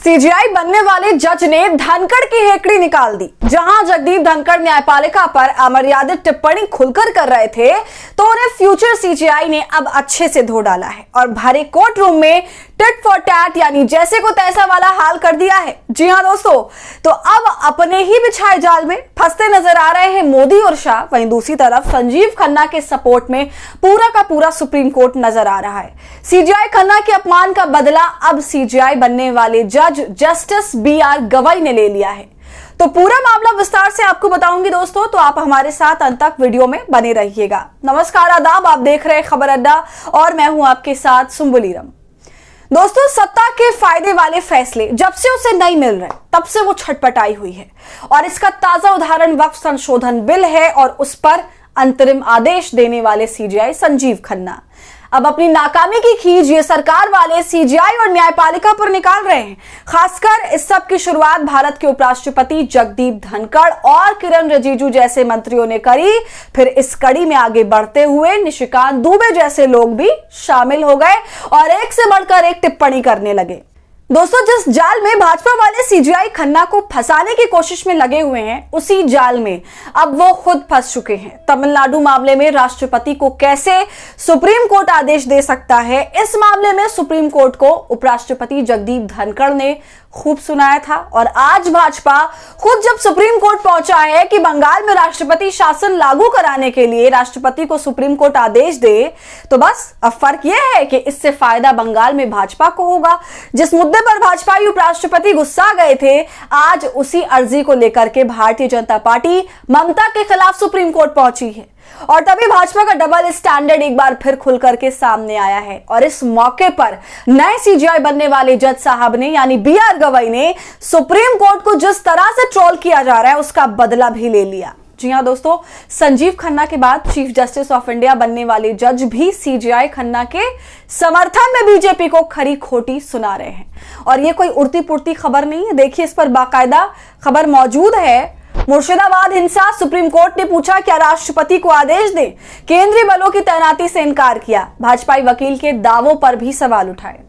CGI बनने वाले जज ने धनखड़ की हेकड़ी निकाल दी। जहां जगदीप धनखड़ न्यायपालिका पर अमर्यादित टिप्पणी खुलकर कर रहे थे तो उन्हें फ्यूचर सीजीआई ने अब अच्छे से धो डाला है और भरे कोर्ट रूम में टिट फॉर टैट यानी जैसे को तैसा वाला हाल कर दिया है। जी हां दोस्तों, तो अब अपने ही बिछाए जाल में फंसते नजर आ रहे हैं मोदी और शाह। वहीं दूसरी तरफ संजीव खन्ना के सपोर्ट में पूरा का पूरा सुप्रीम कोर्ट नजर आ रहा है। सीजीआई खन्ना के अपमान का बदला अब सीजीआई बनने वाले जज जस्टिस BR गवई ने ले लिया है। तो पूरा मामला विस्तार से आपको बताऊंगी दोस्तों, तो आप हमारे साथ अंत तक वीडियो में बने रहिएगा। नमस्कार, आदाब, आप देख रहे हैं खबर अड्डा और मैं हूं आपके साथ सुम्बुलीरम। दोस्तों, सत्ता के फायदे वाले फैसले जब से उसे नहीं मिल रहे तब से वो छटपटाई हुई है और इसका ताजा उदाहरण वक्फ संशोधन बिल है और उस पर अंतरिम आदेश देने वाले सीजीआई संजीव खन्ना अब अपनी नाकामी की खींच ये सरकार वाले सीजीआई और न्यायपालिका पर निकाल रहे हैं। खासकर इस सब की शुरुआत भारत के उपराष्ट्रपति जगदीप धनखड़ और किरण रिजिजू जैसे मंत्रियों ने करी। फिर इस कड़ी में आगे बढ़ते हुए निशिकांत दुबे जैसे लोग भी शामिल हो गए और एक से बढ़कर एक टिप्पणी करने लगे। दोस्तों, जिस जाल में भाजपा वाले सीजीआई खन्ना को फंसाने की कोशिश में लगे हुए हैं, उसी जाल में अब वो खुद फंस चुके हैं। तमिलनाडु मामले में राष्ट्रपति को कैसे सुप्रीम कोर्ट आदेश दे सकता है, इस मामले में सुप्रीम कोर्ट को उपराष्ट्रपति जगदीप धनखड़ ने खूब सुनाया था। और आज भाजपा खुद जब सुप्रीम कोर्ट पहुंचा है कि बंगाल में राष्ट्रपति शासन लागू कराने के लिए राष्ट्रपति को सुप्रीम कोर्ट आदेश दे, तो बस अब फर्क यह है कि इससे फायदा बंगाल में भाजपा को होगा। जिस मुद्दे पर भाजपाई उपराष्ट्रपति गुस्सा गए थे, आज उसी अर्जी को लेकर के भारतीय जनता पार्टी ममता के खिलाफ सुप्रीम कोर्ट पहुंची है और तभी भाजपा का डबल स्टैंडर्ड एक बार फिर खुल करके सामने आया है। और इस मौके पर नए सीजीआई बनने वाले जज साहब ने यानी BR गवई ने सुप्रीम कोर्ट को जिस तरह से ट्रोल किया जा रहा है उसका बदला भी ले लिया। जी हां दोस्तों, संजीव खन्ना के बाद चीफ जस्टिस ऑफ इंडिया बनने वाले जज भी सीजीआई खन्ना के समर्थन में बीजेपी को खरी खोटी सुना रहे हैं। और ये कोई उड़ती पुड़ती खबर नहीं है, देखिए इस पर बाकायदा खबर मौजूद है। मुर्शिदाबाद हिंसा, सुप्रीम कोर्ट ने पूछा क्या राष्ट्रपति को आदेश दें, केंद्रीय बलों की तैनाती से इनकार किया, भाजपाई वकील के दावों पर भी सवाल उठाए।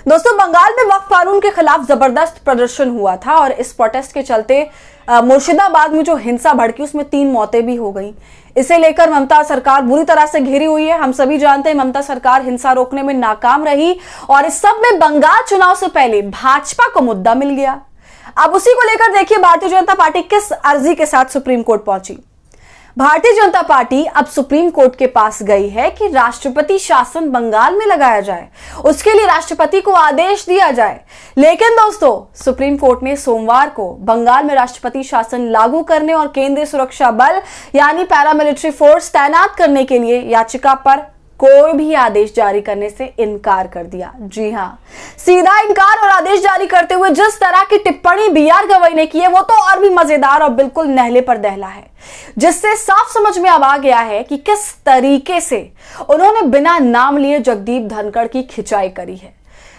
दोस्तों, बंगाल में वक्फ कानून के खिलाफ जबरदस्त प्रदर्शन हुआ था और इस प्रोटेस्ट के चलते मुर्शिदाबाद में जो हिंसा भड़की उसमें 3 मौतें भी हो गई। इसे लेकर ममता सरकार बुरी तरह से घिरी हुई है। हम सभी जानते हैं ममता सरकार हिंसा रोकने में नाकाम रही और इस सब में बंगाल चुनाव से पहले भाजपा को मुद्दा मिल गया। अब उसी को लेकर देखिए भारतीय जनता पार्टी किस अर्जी के साथ सुप्रीम कोर्ट पहुंची। भारतीय जनता पार्टी अब सुप्रीम कोर्ट के पास गई है कि राष्ट्रपति शासन बंगाल में लगाया जाए, उसके लिए राष्ट्रपति को आदेश दिया जाए। लेकिन दोस्तों, सुप्रीम कोर्ट ने सोमवार को बंगाल में राष्ट्रपति शासन लागू करने और केंद्रीय सुरक्षा बल यानी पैरामिलिट्री फोर्स तैनात करने के लिए याचिका पर कोई भी आदेश जारी करने से इनकार कर दिया। जी हां, सीधा इनकार। और आदेश जारी करते हुए जिस तरह की टिप्पणी BR गवई ने की है वो तो और भी मजेदार और बिल्कुल नहले पर दहला है, जिससे साफ समझ में अब आ गया है कि किस तरीके से उन्होंने बिना नाम लिए जगदीप धनखड़ की खिंचाई करी है।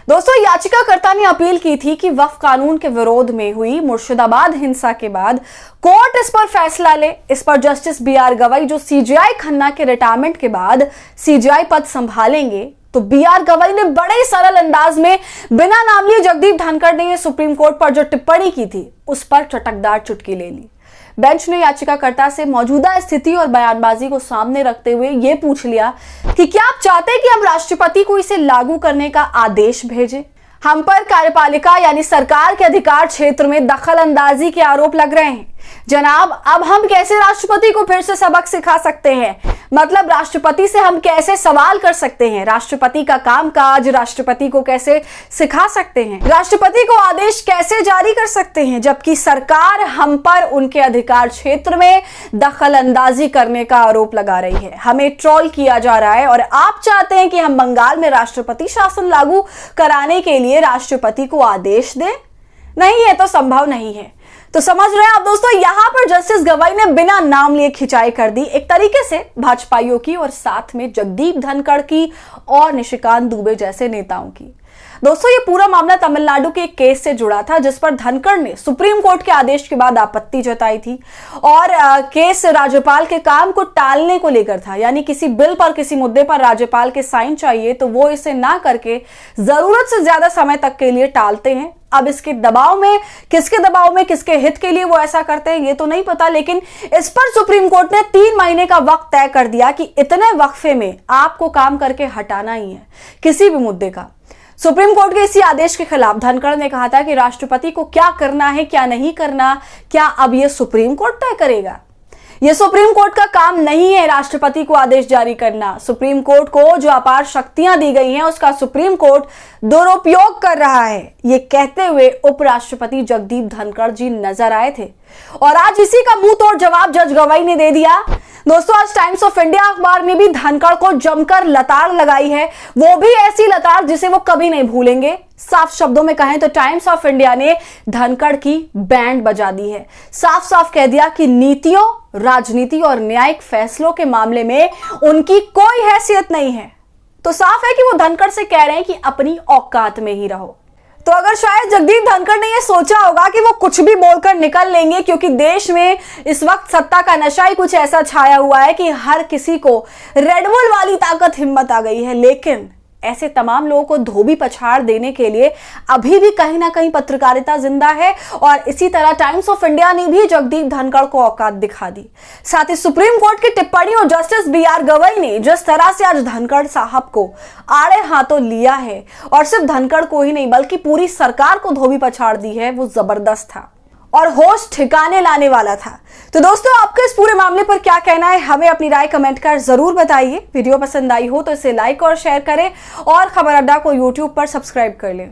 दोस्तों, याचिकाकर्ता ने अपील की थी कि वक्फ कानून के विरोध में हुई मुर्शिदाबाद हिंसा के बाद कोर्ट इस पर फैसला ले। इस पर जस्टिस BR गवई जो सीजीआई खन्ना के रिटायरमेंट के बाद सीजीआई पद संभालेंगे, तो BR गवई ने बड़े ही सरल अंदाज में बिना नाम लिए जगदीप धनखड़ ने सुप्रीम कोर्ट पर जो टिप्पणी की थी उस पर चटकदार चुटकी ले ली। बेंच ने याचिकाकर्ता से मौजूदा स्थिति और बयानबाजी को सामने रखते हुए यह पूछ लिया कि क्या आप चाहते हैं कि हम राष्ट्रपति को इसे लागू करने का आदेश भेजें? हम पर कार्यपालिका यानी सरकार के अधिकार क्षेत्र में दखल अंदाजी के आरोप लग रहे हैं। जनाब, अब हम कैसे राष्ट्रपति को फिर से सबक सिखा सकते हैं? मतलब राष्ट्रपति से हम कैसे सवाल कर सकते हैं? राष्ट्रपति का कामकाज राष्ट्रपति को कैसे सिखा सकते हैं? राष्ट्रपति को आदेश कैसे जारी कर सकते हैं जबकि सरकार हम पर उनके अधिकार क्षेत्र में दखल अंदाजी करने का आरोप लगा रही है? हमें ट्रोल किया जा रहा है और आप चाहते हैं कि हम बंगाल में राष्ट्रपति शासन लागू कराने के लिए राष्ट्रपति को आदेश दें? नहीं, ये तो संभव नहीं है। तो समझ रहे हैं आप दोस्तों, यहां पर जस्टिस गवई ने बिना नाम लिए खिंचाई कर दी एक तरीके से भाजपाइयों की और साथ में जगदीप धनखड़ की और निशिकांत दुबे जैसे नेताओं की। दोस्तों, ये पूरा मामला तमिलनाडु के एक केस से जुड़ा था जिस पर धनखड़ ने सुप्रीम कोर्ट के आदेश के बाद आपत्ति जताई थी और केस राज्यपाल के काम को टालने को लेकर था। यानी किसी बिल पर, किसी मुद्दे पर राज्यपाल के साइन चाहिए तो वो इसे ना करके जरूरत से ज्यादा समय तक के लिए टालते हैं अब इसके दबाव में, किसके दबाव में, किसके हित के लिए वो ऐसा करते हैं ये तो नहीं पता, लेकिन इस पर सुप्रीम कोर्ट ने 3 महीने का वक्त तय कर दिया कि इतने वक्फे में आपको काम करके हटाना ही है किसी भी मुद्दे का। सुप्रीम कोर्ट के इसी आदेश के खिलाफ धनखड़ ने कहा था कि राष्ट्रपति को क्या करना है, क्या नहीं करना, क्या अब यह सुप्रीम कोर्ट तय करेगा? यह सुप्रीम कोर्ट का काम नहीं है राष्ट्रपति को आदेश जारी करना। सुप्रीम कोर्ट को जो अपार शक्तियां दी गई हैं उसका सुप्रीम कोर्ट दुरुपयोग कर रहा है, ये कहते हुए उपराष्ट्रपति जगदीप धनखड़ जी नजर आए थे। और आज इसी का मुंह तोड़ जवाब जज गवाई ने दे दिया। दोस्तों, आज टाइम्स ऑफ इंडिया अखबार ने भी धनखड़ को जमकर लताड़ लगाई है, वो भी ऐसी लताड़ जिसे वो कभी नहीं भूलेंगे। साफ शब्दों में कहें तो टाइम्स ऑफ इंडिया ने धनखड़ की बैंड बजा दी है। साफ साफ कह दिया कि नीतियों, राजनीति और न्यायिक फैसलों के मामले में उनकी कोई हैसियत नहीं है। तो साफ है कि वो धनखड़ से कह रहे हैं कि अपनी औकात में ही रहो। तो अगर शायद जगदीप धनखड़ ने यह सोचा होगा कि वो कुछ भी बोलकर निकल लेंगे, क्योंकि देश में इस वक्त सत्ता का नशा ही कुछ ऐसा छाया हुआ है कि हर किसी को रेड बुल वाली ताकत हिम्मत आ गई है, लेकिन ऐसे तमाम लोगों को धोबी पछाड़ देने के लिए अभी भी कहीं ना कहीं पत्रकारिता जिंदा है। और इसी तरह टाइम्स ऑफ इंडिया ने भी जगदीप धनखड़ को औकात दिखा दी। साथ ही सुप्रीम कोर्ट की टिप्पणी और जस्टिस BR गवई ने जिस तरह से आज धनखड़ साहब को आड़े हाथों लिया है, और सिर्फ धनखड़ को ही नहीं बल्कि पूरी सरकार को धोबी पछाड़ दी है, वो जबरदस्त था और होश ठिकाने लाने वाला था। तो दोस्तों, आपके इस पूरे मामले पर क्या कहना है, हमें अपनी राय कमेंट कर जरूर बताइए। वीडियो पसंद आई हो तो इसे लाइक और शेयर करें और खबर अड्डा को YouTube पर सब्सक्राइब कर लें।